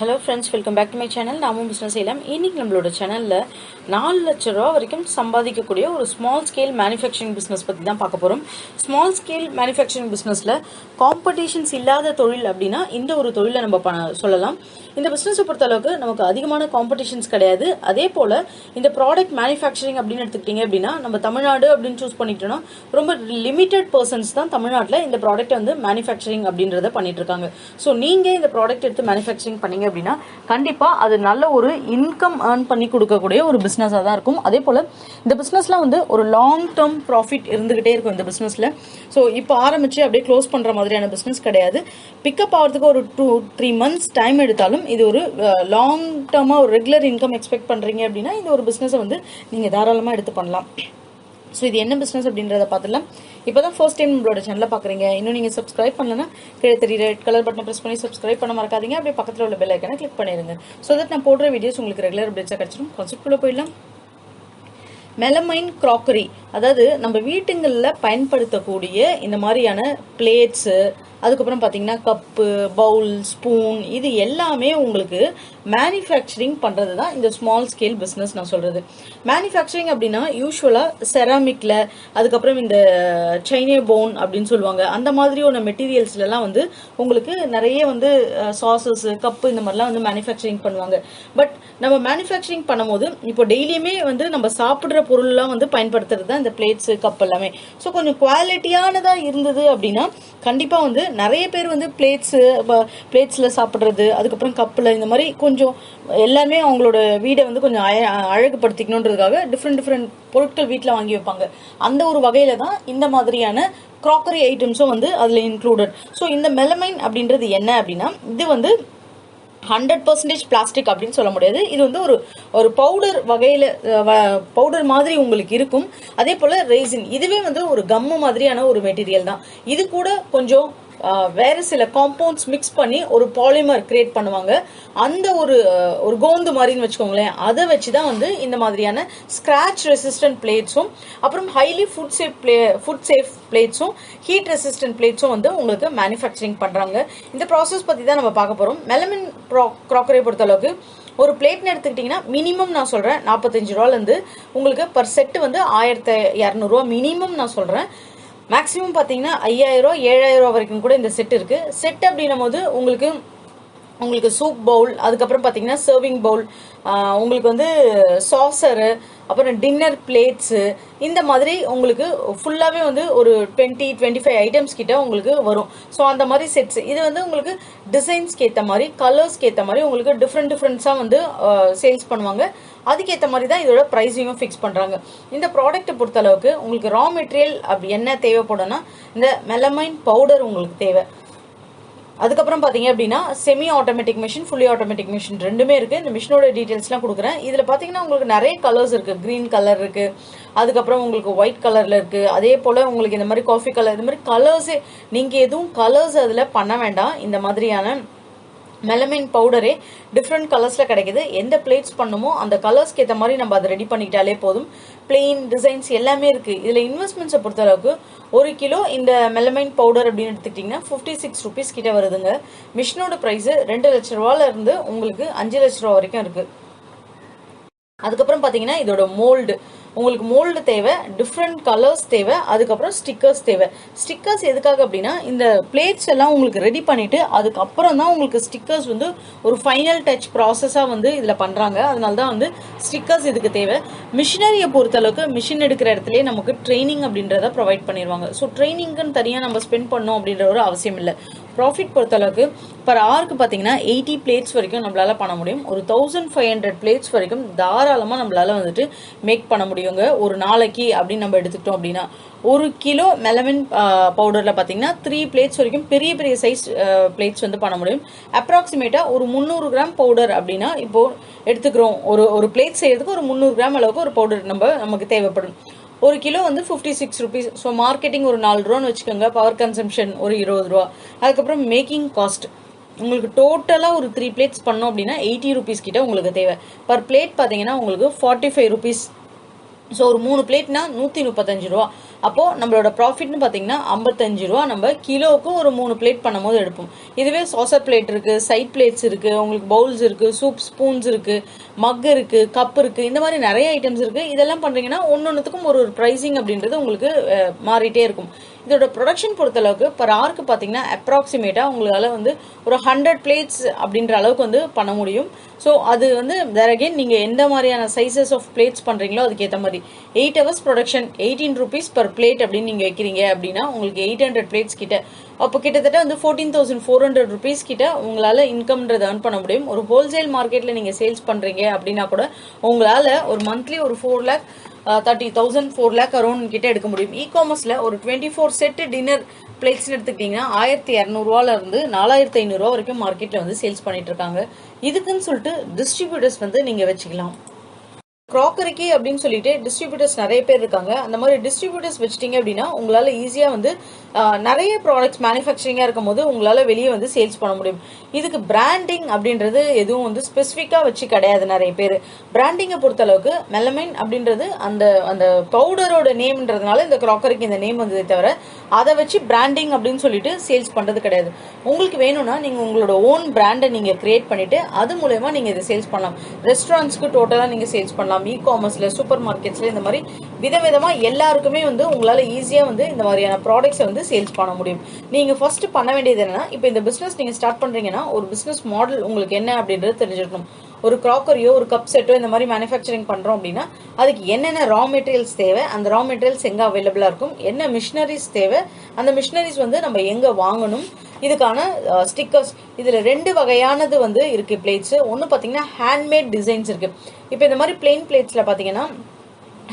Hello friends, welcome back to my channel. namumbusinessseiyalaam. இன்னைக்கு நம்மளோட சேனல்ல 4 லட்ச ரூபாய் வரைக்கும் சம்பாதிக்கக்கூடிய ஒரு ஸ்மால் ஸ்கேல் மேனுஃபேக்சரிங் பிசினஸ் பத்தி தான் பார்க்க போறோம். ஸ்மால் ஸ்கேல் மேனுஃபேக்சரிங் பிசினஸ்ல காம்படிஷன்ஸ் இல்லாத தொழில் அப்படினா இந்த ஒரு தொழிலை நம்ம சொல்லலாம். இந்த பிசினஸ் பொறுத்த அளவுக்கு நமக்கு அதிகமான காம்படிஷன்ஸ் கிடையாது. அதே போல இந்த ப்ராடக்ட் மேனுஃபேக்சரிங் அப்படின்னு எடுத்துக்கிட்டீங்க அப்படின்னா நம்ம தமிழ்நாடு அப்படின்னு சூஸ் பண்ணிட்டோம்னா ரொம்ப லிமிட்டட் பர்சன்ஸ் தான் தமிழ்நாட்டில் இந்த ப்ராடக்ட் வந்து மேனுஃபேக்சரிங் அப்படின்றத பண்ணிட்டு இருக்காங்க. ஸோ நீங்க இந்த ப்ராடக்ட் எடுத்து மேனுஃபேக்சரிங் பண்ணீங்க அப்படின்னா கண்டிப்பா அது நல்ல ஒரு இன்கம் ஏர்ன் பண்ணி கொடுக்கக்கூடிய ஒரு பிசினஸாக தான் இருக்கும். அதே போல இந்த பிசினஸ்ல வந்து ஒரு லாங் டேர்ம் ப்ராஃபிட் இருந்துகிட்டே இருக்கும் இந்த பிசினஸ்ல. ஸோ இப்போ ஆரம்பிச்சு அப்படியே க்ளோஸ் பண்ற மாதிரியான பிசினஸ் கிடையாது. பிக்கப் ஆகிறதுக்கு ஒரு 2-3 months டைம் எடுத்தாலும் இது ஒரு லாங் டேர்மா ஒரு ரெகுலர் இன்கம் எக்ஸ்பெக்ட் பண்றீங்க அப்படின்னா இந்த ஒரு பிசினஸை வந்து நீங்க தாராளமா எடுத்து பண்ணலாம். ஸோ இது என்ன பிசினஸ் அப்படின்றத பார்த்துலாம். இப்போதான் ஃபர்ஸ்ட் டைம் நம்மளோட சேனலை பார்க்குறீங்க, இன்னும் நீங்கள் சப்ஸ்கிரைப் பண்ணலன்னா கீழே தெரியுற ரெட் கலர் பட்டனை ப்ரெஸ் பண்ணி சப்ஸ்கிரைப் பண்ண மறக்காதீங்க. அப்படியே பக்கத்தில் உள்ள பெல் ஐக்கனை கிளிக் பண்ணிடுங்க. ஸோ தட் நான் போடுற வீடியோஸ் உங்களுக்கு ரெகுலர் அப்டேட்ஸாக கிடைச்சிடும். கான்செப்ட்குள்ளே போயிடலாம். மெலமைன் கிராக்கரி, அதாவது நம்ம வீட்டுங்களில் பயன்படுத்தக்கூடிய இந்த மாதிரியான பிளேட்ஸு, அதுக்கப்புறம் பார்த்தீங்கன்னா கப்பு, பவுல், ஸ்பூன், இது எல்லாமே உங்களுக்கு மேனுஃபேக்சரிங் பண்ணுறது தான் இந்த ஸ்மால் ஸ்கேல் பிஸ்னஸ் நான் சொல்கிறது. மேனுஃபேக்சரிங் அப்படின்னா யூஸ்வலாக செராமிக்கில், அதுக்கப்புறம் இந்த சைனே போன் அப்படின்னு சொல்லுவாங்க, அந்த மாதிரியான மெட்டீரியல்ஸ்லாம் வந்து உங்களுக்கு நிறைய வந்து சாசஸ், கப்பு இந்த மாதிரிலாம் வந்து மேனுஃபேக்சரிங் பண்ணுவாங்க. பட் நம்ம மேனுஃபேக்சரிங் பண்ணும்போது இப்போ டெய்லியுமே வந்து நம்ம சாப்பிட்ற பொருள்லாம் வந்து பயன்படுத்துறது தான் இந்த பிளேட்ஸு, கப் எல்லாமே. ஸோ கொஞ்சம் குவாலிட்டியானதாக இருந்தது அப்படின்னா கண்டிப்பாக வந்து நிறைய பேர் வந்து பிளேட்ஸில் சாப்பிட்றது, அதுக்கப்புறம் கப்பில், இந்த மாதிரி கொஞ்சம் எல்லாமே அவங்களோட வீடை வந்து கொஞ்சம் அழகுபடுத்திக்கணுன்றதுக்காக டிஃப்ரெண்ட் பொருட்கள் வீட்டில் வாங்கி வைப்பாங்க. அந்த ஒரு வகையில தான் இந்த மாதிரியான கிராக்கரி ஐட்டம்ஸும் வந்து அதில் இன்க்ளூடட். ஸோ இந்த மெலமைன் அப்படின்றது என்ன அப்படின்னா இது வந்து 100% பிளாஸ்டிக் அப்படின்னு சொல்ல முடியாது. இது வந்து ஒரு பவுடர் வகையில பவுடர் மாதிரி உங்களுக்கு இருக்கும். அதே போல ரெய்சின், இதுவே வந்து ஒரு கம்மு மாதிரியான ஒரு மெட்டீரியல் தான். இது கூட கொஞ்சம் வேற சில காம்பவுண்ட்ஸ் மிக்ஸ் பண்ணி ஒரு பாலிமர் கிரியேட் பண்ணுவாங்க. அந்த ஒரு கோந்து மாதிரின்னு வச்சுக்கோங்களேன், அதை வச்சுதான் வந்து இந்த மாதிரியான ஸ்கிராச் ரெசிஸ்டன்ட் பிளேட்ஸும், அப்புறம் ஹைலி ஃபுட் சேஃப் பிளேட்ஸும், ஹீட் ரெசிஸ்டன்ட் பிளேட்ஸும் வந்து உங்களுக்கு மேனுஃபேக்சரிங் பண்றாங்க. இந்த ப்ராசஸ் பத்தி தான் நம்ம பார்க்க போறோம். மெலமைன் கிராக்கரை பொறுத்த அளவுக்கு ஒரு பிளேட்னு எடுத்துக்கிட்டீங்கன்னா மினிமம் நான் சொல்றேன் 45 ரூபாயிலிருந்து உங்களுக்கு பர் செட் வந்து 1200 ரூபா மினிமம் நான் சொல்றேன். மேக்ஸிமம் பார்த்தீங்கன்னா 5000 7000 வரைக்கும் கூட இந்த செட் இருக்கு. செட் அப்படின்னும் போது உங்களுக்கு சூப் பவுல், அதுக்கப்புறம் பார்த்தீங்கன்னா சர்விங் பவுல், உங்களுக்கு வந்து சாசரு, அப்புறம் டின்னர் பிளேட்ஸு, இந்த மாதிரி உங்களுக்கு ஃபுல்லாகவே வந்து ஒரு 20-25 ஐட்டம்ஸ் கிட்ட உங்களுக்கு வரும். ஸோ அந்த மாதிரி செட்ஸ் இது வந்து உங்களுக்கு டிசைன்ஸ்க்கு ஏற்ற மாதிரி, கலர்ஸ்க்கு ஏற்ற மாதிரி உங்களுக்கு டிஃப்ரெண்ட்ஸாக வந்து சேல்ஸ் பண்ணுவாங்க. அதுக்கேற்ற மாதிரி தான் இதோட ப்ரைஸிங்கும் ஃபிக்ஸ் பண்ணுறாங்க. இந்த ப்ராடக்ட்டை பொறுத்த அளவுக்கு உங்களுக்கு ரா மெட்டீரியல் அப்படி என்ன தேவைப்படும்னா இந்த மெலமைன் பவுடர் உங்களுக்கு தேவை. அதுக்கப்புறம் பார்த்தீங்க அப்படின்னா semi automatic machine, fully automatic machine ரெண்டுமே இருக்குது. இந்த மிஷினோட டீட்டெயில்ஸ்லாம் கொடுக்குறேன். இதில் பார்த்தீங்கன்னா உங்களுக்கு நிறைய கலர்ஸ் இருக்குது. க்ரீன் கலர் இருக்குது, அதுக்கப்புறம் உங்களுக்கு ஒயிட் கலரில் இருக்குது, அதே போல் உங்களுக்கு இந்த மாதிரி காஃபி கலர், இந்த மாதிரி கலர்ஸே நீங்கள் எதுவும் கலர்ஸ் அதில் பண்ண வேண்டாம். இந்த மாதிரியான மெலமைன் பவுடரே டிஃப்ரெண்ட் கலர்ஸில் கிடைக்குது. எந்த பிளேட்ஸ் பண்ணுமோ அந்த கலர்ஸ்க்கு ஏற்ற மாதிரி நம்ம அதை ரெடி பண்ணிக்கிட்டாலே போதும். பிளெயின் டிசைன்ஸ் எல்லாமே இருக்குது. இதில் இன்வெஸ்ட்மெண்ட்ஸை பொறுத்த அளவுக்கு 1 கிலோ இந்த மெலமைன் பவுடர் அப்படின்னு எடுத்துக்கிட்டிங்கன்னா 56 rupees கிட்ட வருதுங்க. மிஷினோட ப்ரைஸு 2 லட்ச ரூபாயில இருந்து உங்களுக்கு 5 லட்ச ரூபா வரைக்கும் இருக்குது. அதுக்கப்புறம் பார்த்தீங்கன்னா இதோட மோல்டு, உங்களுக்கு மோல்டு தேவை, டிஃப்ரெண்ட் கலர்ஸ் தேவை, அதுக்கப்புறம் ஸ்டிக்கர்ஸ் தேவை. ஸ்டிக்கர்ஸ் எதுக்காக அப்படின்னா இந்த பிளேட்ஸ் எல்லாம் உங்களுக்கு ரெடி பண்ணிட்டு அதுக்கப்புறம் தான் உங்களுக்கு ஸ்டிக்கர்ஸ் வந்து ஒரு ஃபைனல் டச் ப்ராசஸாக வந்து இதில் பண்ணுறாங்க. அதனால தான் வந்து ஸ்டிக்கர்ஸ் இதுக்கு தேவை. மிஷினரியை பொறுத்தளவுக்கு மிஷின் எடுக்கிற இடத்துலேயே நமக்கு ட்ரைனிங் அப்படின்றத ப்ரொவைட் பண்ணிடுவாங்க. ஸோ ட்ரைனிங்குன்னு தனியாக நம்ம ஸ்பெண்ட் பண்ணோம் அப்படின்ற ஒரு அவசியம் இல்லை. ப்ராஃபிட் பொறுத்தளவுக்கு பர் ஹவருக்கு பார்த்தீங்கன்னா 80 பிளேட்ஸ் வரைக்கும் நம்மளால பண்ண முடியும். ஒரு 1500 பிளேட்ஸ் வரைக்கும் தாராளமாக நம்மளால வந்துட்டு மேக் பண்ண முடியுங்க ஒரு நாளைக்கு அப்படின்னு நம்ம எடுத்துக்கிட்டோம் அப்படின்னா. 1 கிலோ மெலமைன் பவுடரில் பார்த்தீங்கன்னா 3 பிளேட்ஸ் வரைக்கும் பெரிய சைஸ் பிளேட்ஸ் வந்து பண்ண முடியும். அப்ராக்சிமேட்டாக ஒரு 300 கிராம் பவுடர் அப்படின்னா இப்போ எடுத்துக்கிறோம். ஒரு பிளேட் செய்யறதுக்கு ஒரு 300 கிராம் அளவுக்கு ஒரு பவுடர் நமக்கு தேவைப்படும். 1 கிலோ வந்து 56 rupees. ஸோ மார்க்கெட்டிங் ஒரு 4 ரூபான்னு வச்சுக்கோங்க. பவர் கன்சம்ஷன் ஒரு 20 ரூபா. அதுக்கப்புறம் மேக்கிங் காஸ்ட் உங்களுக்கு டோட்டலாக ஒரு 3 பிளேட்ஸ் பண்ணோம் அப்படின்னா 80 rupees கிட்ட உங்களுக்கு தேவை. பர் பிளேட் பார்த்தீங்கன்னா உங்களுக்கு 45 rupees. ஸோ ஒரு 3 பிளேட்னா 135 ரூபா. அப்போ நம்மளோட ப்ராஃபிட்னு பார்த்தீங்கன்னா 55 ரூபா நம்ம கிலோவுக்கு ஒரு 3 பிளேட் பண்ணும்போது எடுப்போம். இதுவே சாசர் பிளேட் இருக்கு, சைட் பிளேட்ஸ் இருக்கு, உங்களுக்கு பவுல்ஸ் இருக்கு, சூப் ஸ்பூன்ஸ் இருக்கு, மக் இருக்கு, கப் இருக்கு, இந்த மாதிரி நிறைய ஐட்டம்ஸ் இருக்கு. இதெல்லாம் பண்றீங்கன்னா ஒன்னொன்னுத்துக்கும் ஒரு ப்ரைசிங் அப்படின்றது உங்களுக்கு மாறிட்டே இருக்கும். இதோட ப்ரொடக்ஷன் பொறுத்தளவுக்கு பர் ஹவருக்கு பார்த்தீங்கன்னா அப்ராக்சிமேட்டா உங்களால வந்து ஒரு 100 பிளேட்ஸ் அப்படின்ற அளவுக்கு வந்து பண்ண முடியும். ஸோ அது வந்து வேற அகெயின் நீங்க எந்த மாதிரியான சைசஸ் ஆஃப் பிளேட்ஸ் பண்றீங்களோ அதுக்கேற்ற மாதிரி 8 hours production 18 rupees per plate அப்படின்னு நீங்க வைக்கிறீங்க அப்படின்னா உங்களுக்கு 800 பிளேட்ஸ் கிட்ட, அப்போ கிட்டத்தட்ட வந்து 14,400 rupees கிட்ட உங்களால இன்கம்ன்றது earn பண்ண முடியும். ஒரு ஹோல்சேல் மார்க்கெட்ல நீங்க சேல்ஸ் பண்றீங்க அப்படின்னா கூட உங்களால ஒரு மந்த்லி ஒரு 4,30,000 4 lakh அரௌண்ட் கிட்ட எடுக்க முடியும். இ-காமர்ஸ்ல ஒரு 24 செட் டின்னர் பிளேட்ஸ் எடுத்துக்கிட்டீங்கன்னா 1,200 ரூபால இருந்து 4,500 ரூபா வரைக்கும் மார்க்கெட்ல வந்து சேல்ஸ் பண்ணிட்டு இருக்காங்க. இதுக்குன்னு சொல்லிட்டு டிஸ்ட்ரிபியூட்டர்ஸ் வந்து நீங்க வச்சுக்கலாம். க்ராக்கரிக்கு அப்படின்னு சொல்லிட்டு டிஸ்ட்ரிபியூட்டர்ஸ் நிறைய பேர் இருக்காங்க. அந்த மாதிரி டிஸ்ட்ரிபியூட்டர்ஸ் வச்சிட்டீங்க அப்படின்னா உங்களால ஈஸியா வந்து நிறைய ப்ராடக்ட்ஸ் மேனுஃபேக்சரிங்கா இருக்கும் போது உங்களால வெளியே வந்து சேல்ஸ் பண்ண முடியும். இதுக்கு பிராண்டிங் அப்படின்றது எதுவும் வந்து ஸ்பெசிஃபிக்கா வச்சு கிடையாது. நிறைய பேர் பிராண்டிங்கை பொறுத்த அளவுக்கு மெலமைன் அப்படின்றது அந்த அந்த பவுடரோட நேம்ன்றதுனால இந்த க்ராக்கரிக்கு இந்த நேம் வந்ததே தவிர அதை வச்சு பிராண்டிங் அப்படின்னு சொல்லிட்டு சேல்ஸ் பண்றது கிடையாது. உங்களுக்கு வேணும்னா நீங்க உங்களோட ஓன் பிராண்டை நீங்க கிரியேட் பண்ணிட்டு அது மூலமா நீங்க இதை சேல்ஸ் பண்ணலாம். ரெஸ்டாரண்ட்ஸ்க்கு டோட்டலா நீங்க சேல்ஸ் பண்ணலாம். இ-காமர்ஸ்ல சூப்பர் மார்க்கெட்ஸ்ல இந்த மாதிரி விதவிதமா எல்லாருக்குமே வந்து உங்களால ஈஸியா வந்து இந்த மாதிரியான ப்ராடக்ட்ஸை வந்து சேல்ஸ் பண்ண முடியும். நீங்க ஃபர்ஸ்ட் பண்ண வேண்டியது என்னன்னா, இப்போ இந்த பிசினஸ் நீங்க ஸ்டார்ட் பண்றீங்கன்னா ஒரு பிசினஸ் மாடல் உங்களுக்கு என்ன அப்படின்றது தெரிஞ்சிருக்கணும். ஒரு க்ராக்கரியோ ஒரு கப் செட்டோ இந்த மாதிரி மேனுஃபேக்சரிங் பண்றோம் அப்படின்னா அதுக்கு என்னென்ன ரா மெட்டீரியல்ஸ் தேவை, அந்த ரா மெட்டீரியல்ஸ் எங்க அவைலபிளா இருக்கும், என்ன மிஷினரிஸ் தேவை, அந்த மிஷினரிஸ் வந்து நம்ம எங்க வாங்கணும், இதுக்கான ஸ்டிக்கர்ஸ். இதுல 2 வகையானது வந்து இருக்கு பிளேட்ஸ். ஒன்னு பாத்தீங்கன்னா ஹேண்ட்மேட் டிசைன்ஸ் இருக்கு. இப்போ இந்த மாதிரி பிளெயின் பிளேட்ஸ்ல பாத்தீங்கன்னா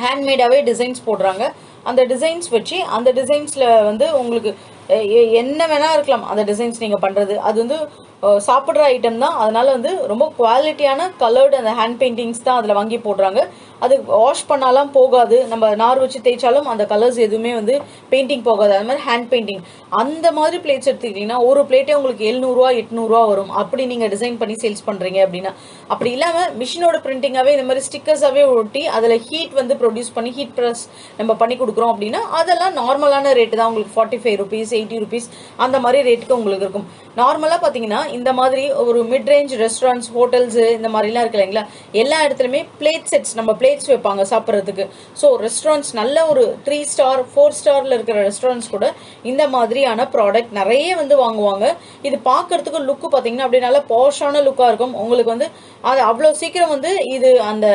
ஹேண்ட்மேடாவே டிசைன்ஸ் போடுறாங்க. அந்த டிசைன்ஸ் வச்சு அந்த டிசைன்ஸ்ல வந்து உங்களுக்கு என்ன வேணா இருக்கலாம். அந்த டிசைன்ஸ் நீங்க பண்றது அது வந்து சாப்பிட்ற ஐட்டம் தான். அதனால வந்து ரொம்ப குவாலிட்டியான கலர்டு அந்த ஹேண்ட் பெயிண்டிங்ஸ் தான் அதுல வாங்கி போடுறாங்க. அது வாஷ் பண்ணாலாம் போகாது. நம்ம நார் வச்சு தேய்ச்சாலும் அந்த கலர்ஸ் எதுவுமே வந்து பெயிண்டிங் போகாது. அது மாதிரி ஹேண்ட் பெயிண்டிங் அந்த மாதிரி பிளேட்ஸ் எடுத்துக்கிட்டீங்கன்னா ஒரு பிளேட்டே உங்களுக்கு 700 ரூபா 800 ரூபா வரும். அப்படி நீங்க டிசைன் பண்ணி சேல்ஸ் பண்றீங்க அப்படின்னா. அப்படி இல்லாம மிஷினோட பிரிண்டிங்காவே இந்த மாதிரி ஸ்டிக்கர்ஸாவே ஒட்டி அதுல ஹீட் வந்து ப்ரொடியூஸ் பண்ணி ஹீட் ப்ரெஸ் நம்ம பண்ணி கொடுக்குறோம் அப்படின்னா அதெல்லாம் நார்மலான ரேட்டு தான். உங்களுக்கு 45 rupees 80 rupees அந்த மாதிரி ரேட்டுக்கு உங்களுக்கு இருக்கும். நார்மலா பாத்தீங்கன்னா இந்த மாதிரி ஒரு மிட் ரேஞ்ச் ரெஸ்டாரண்ட்ஸ் ஹோட்டல்ஸ் இந்த மாதிரிலாம் இருக்கு இல்லைங்களா, எல்லா இடத்துலயுமே பிளேட் செட்ஸ் நம்ம பிளேட்ஸ் வைப்பாங்க சாப்பிட்றதுக்கு. ஸோ ரெஸ்டாரண்ட்ஸ் நல்ல ஒரு 3 star 4 starல இருக்கிற ரெஸ்டாரண்ட்ஸ் கூட இந்த மாதிரியான ப்ராடக்ட் நிறைய வந்து வாங்குவாங்க. இது பார்க்கறதுக்கு லுக்கு பாத்தீங்கன்னா அப்படியே நல்ல பாஷான லுக்கா இருக்கும். உங்களுக்கு வந்து அது அவ்வளவு சீக்கிரம் வந்து இது அந்த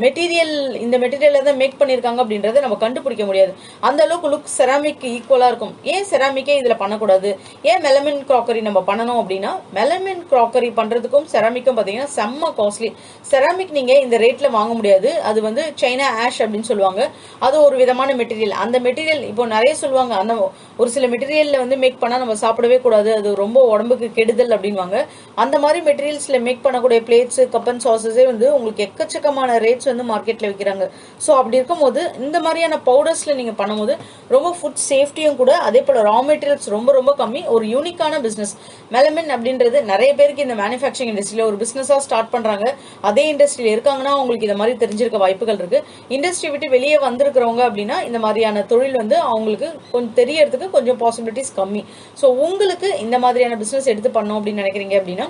மெட்டீரியல் இந்த மெட்டீரியல்ல தான் மேக் பண்ணிருக்காங்க அப்படின்றத நம்ம கண்டுபிடிக்க முடியாது. அந்த அளவுக்கு லுக் செராமிக் ஈக்குவலா இருக்கும். ஏன் செராமிக்கே இதுல பண்ணக்கூடாது, ஏன் மெலமின் கிராக்கரி நம்ம பண்ணணும் அப்படின்னா மெலமின் கிராக்கரி பண்றதுக்கும் செராமிக்கும் பாத்தீங்கன்னா செம்ம காஸ்ட்லி. செராமிக் நீங்க இந்த ரேட்ல வாங்க முடியாது. அது வந்து சைனா ஆஷ் அப்படின்னு சொல்லுவாங்க. அது ஒரு விதமான மெட்டீரியல். அந்த மெட்டீரியல் இப்போ நிறைய சொல்லுவாங்க அந்த ஒரு சில மெட்டீரியல்ல வந்து மேக் பண்ணா நம்ம சாப்பிடவே கூடாது, அது ரொம்ப உடம்புக்கு கெடுதல் அப்படின்வாங்க. அந்த மாதிரி மெட்டீரியல்ஸ்ல மேக் பண்ணக்கூடிய பிளேட்ஸ் கப் அண்ட் சாசஸே வந்து உங்களுக்கு எக்கச்சக்கமான ரேட்ஸ் வந்து மார்க்கெட்ல விற்கிறாங்க. ஸோ அப்படி இருக்கும்போது இந்த மாதிரியான பவுடர்ஸ்ல நீங்க பண்ணும்போது ரொம்ப ஃபுட் சேஃப்டியும் கூட, அதே போல ரா மெட்டீரியல்ஸ் ரொம்ப ரொம்ப கம்மி. ஒரு யூனிக்கான பிசினஸ் மெலமின் அப்படின்றது நிறைய பேருக்கு இந்த மேனுஃபேக்சரிங் இண்டஸ்ட்ரியில ஒரு பிசினஸா ஸ்டார்ட் பண்றாங்க. அதே இண்டஸ்ட்ரியில இருக்காங்கன்னா உங்களுக்கு இந்த மாதிரி தெரிஞ்சிருக்க வாய்ப்புகள் இருக்கு. இண்டஸ்ட்ரி விட்டு வெளியே வந்திருக்கிறவங்க அப்படின்னா இந்த மாதிரியான தொழில் வந்து அவங்களுக்கு கொஞ்சம் தெரியறதுக்கு கொஞ்சம் பாசிபிலிட்டிஸ் கம்மி. ஸோ உங்களுக்கு இந்த மாதிரியான பிசினஸ் எடுத்து பண்ணோம் அப்படின்னு நினைக்கிறீங்க அப்படின்னா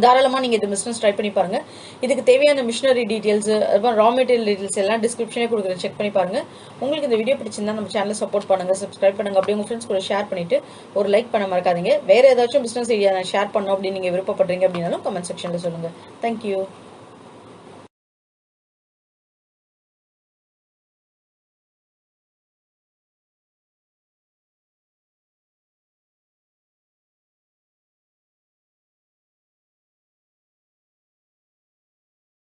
தாராளமா நீங்க இந்த பிசினஸ் ட்ரை பண்ணி பாருங்க. இதுக்கு தேவையான மிஷினரி டீடைல்ஸ் அப்புறம் ரா மெட்டீரியல் டீடைல்ஸ் எல்லாம் டிஸ்கிரிப்ஷனே கொடுக்குறேன், செக் பண்ணி பாருங்க. உங்களுக்கு இந்த வீடியோ பிடிச்சிருந்தா நம்ம சேனலை சப்போர்ட் பண்ணுங்க, சப்ஸ்கிரைப் பண்ணுங்க, அப்படியே உங்க ஃப்ரெண்ட்ஸ் கூட ஷேர் பண்ணிட்டு ஒரு லைக் பண்ண மறக்காதீங்க. வேற ஏதாச்சும் பிசினஸ் ஐடியா நான் ஷேர் பண்ணணும் அப்படின்னு நீங்க விருப்பப்படுறீங்க அப்படின்னாலும் கமெண்ட் செக்ஷன்ல சொல்லுங்க. தேங்க்யூ.